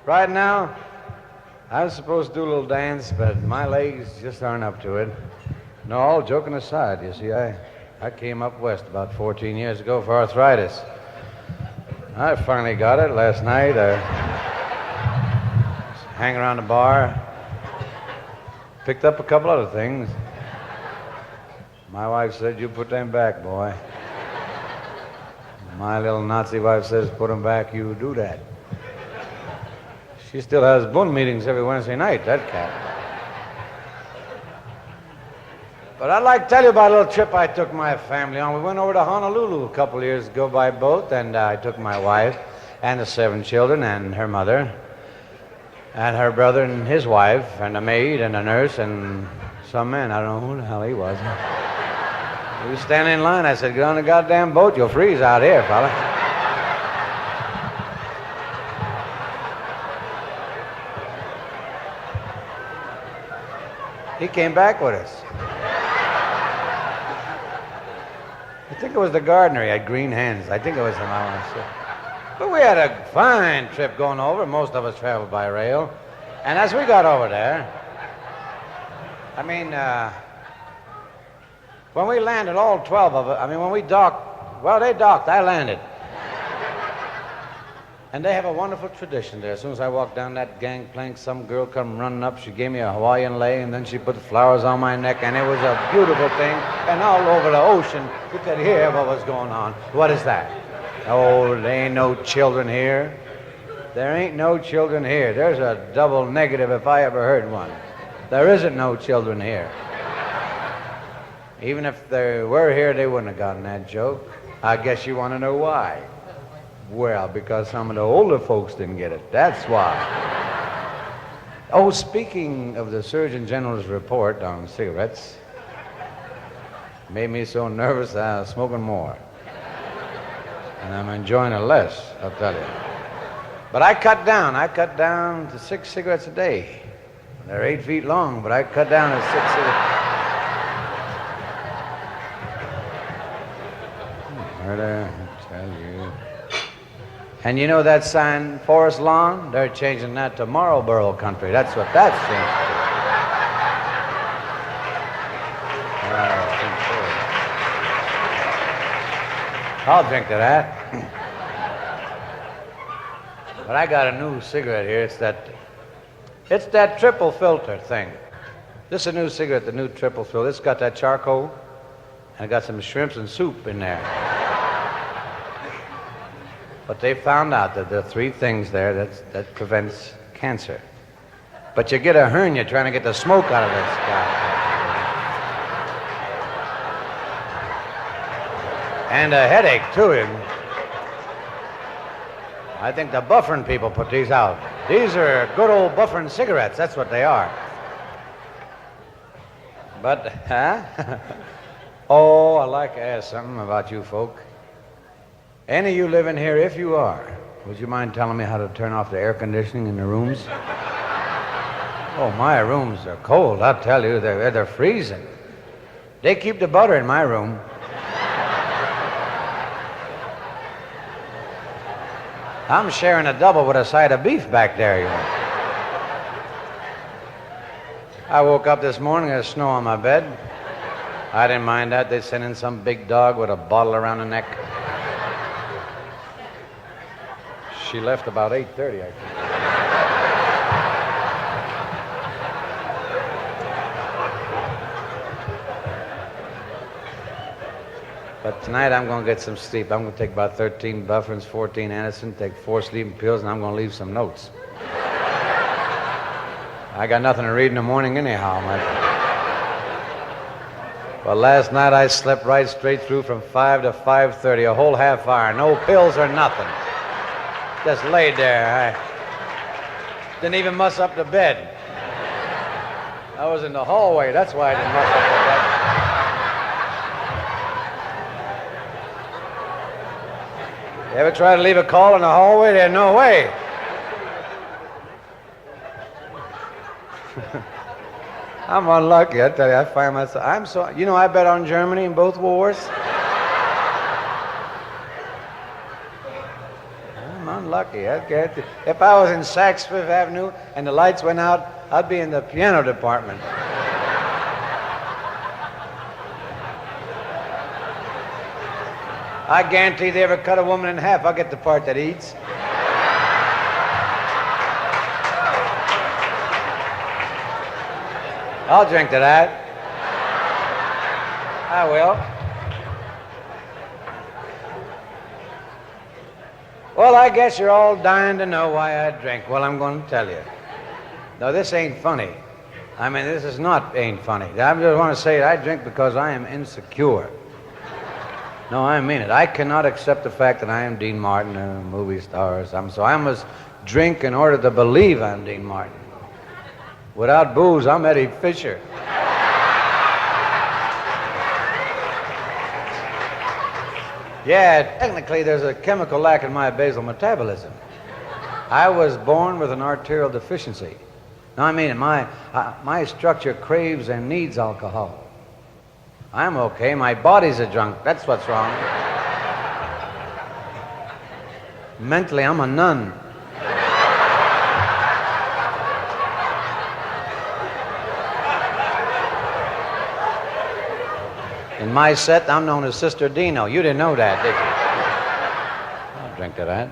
Right now, I was supposed to do a little dance, but my legs just aren't up to it. No, all joking aside, you see, I came up west about 14 years ago for arthritis. I finally got it last night. I was hanging around the bar, picked up a couple other things. My wife said, "You put them back, boy." My little Nazi wife says, "Put them back, you do that." She still has Bund meetings every Wednesday night, that cat. But I'd like to tell you about a little trip I took my family on. We went over to Honolulu a couple of years ago by boat, and I took my wife and the 7 children and her mother and her brother and his wife and a maid and a nurse and some man. I don't know who the hell he was. We were standing in line. I said, "Get on the goddamn boat. You'll freeze out here, fella." He came back with us. I think it was the gardener. He had green hands. I think it was him. I want to say. But we had a fine trip going over. Most of us traveled by rail. And as we got over there, I mean, when we landed, all 12 of us, when we docked, well, they docked, I landed. And they have a wonderful tradition there. As soon as I walked down that gangplank, some girl come running up. She gave me a Hawaiian lei, and then she put flowers on my neck, and it was a beautiful thing. And all over the ocean, you could hear what was going on. What is that? Oh, there ain't no children here. There ain't no children here. There's a double negative if I ever heard one. There isn't no children here. Even if they were here, they wouldn't have gotten that joke. I guess you want to know why. Well, because some of the older folks didn't get it. That's why. Oh, speaking of the Surgeon General's report on cigarettes, made me so nervous I was smoking more. And I'm enjoying it less, I'll tell you. But I cut down. I cut down to 6 cigarettes a day. They're 8 feet long, but I cut down to 6 cigarettes. Murder, I tell you. And you know that sign, Forest Lawn? They're changing that to Marlboro Country. That's what that's changed to. I'll drink to that. But I got a new cigarette here. It's that triple filter thing. This is a new cigarette, the new triple filter. It's got that charcoal, and it got some shrimps and soup in there. But they found out that there are 3 things there that prevents cancer. But you get a hernia trying to get the smoke out of this guy. And a headache, too. I think the Bufferin people put these out. These are good old Bufferin cigarettes. That's what they are. But, oh, I'd like to ask something about you folk. Any of you living here, if you are, would you mind telling me how to turn off the air conditioning in the rooms? Oh, my rooms are cold, I'll tell you. They're freezing. They keep the butter in my room. I'm sharing a double with a side of beef back there, you know. I woke up this morning, there's snow on my bed. I didn't mind that. They sent in some big dog with a bottle around the neck. She left about 8:30, I think. But tonight I'm going to get some sleep. I'm going to take about 13 Bufferins, 14 Anderson, take 4 sleeping pills, and I'm going to leave some notes. I got nothing to read in the morning anyhow. Well, last night I slept right straight through from 5 to 5:30, a whole half hour. No pills or nothing. Just laid there. I didn't even muss up the bed. I was in the hallway. That's why I didn't muss up the bed. You ever try to leave a call in the hallway? There's no way. I'm unlucky, I tell you. I find myself, I bet on Germany in both wars. I'm unlucky. lucky. If I was in Saks Fifth Avenue and the lights went out, I'd be in the piano department. I guarantee they ever cut a woman in half, I'll get the part that eats. I'll drink to that. I will. Well, I guess you're all dying to know why I drink. Well, I'm going to tell you. No, this ain't funny. I mean, this is not ain't funny. I just want to say I drink because I am insecure. No, I mean it. I cannot accept the fact that I am Dean Martin, a movie star or something, so I must drink in order to believe I'm Dean Martin. Without booze, I'm Eddie Fisher. Yeah, technically there's a chemical lack in my basal metabolism. I was born with an arterial deficiency. No, I mean, my structure craves and needs alcohol. I'm okay. My body's a drunk. That's what's wrong. Mentally, I'm a nun. In my set, I'm known as Sister Dino. You didn't know that, did you? I'll drink to that.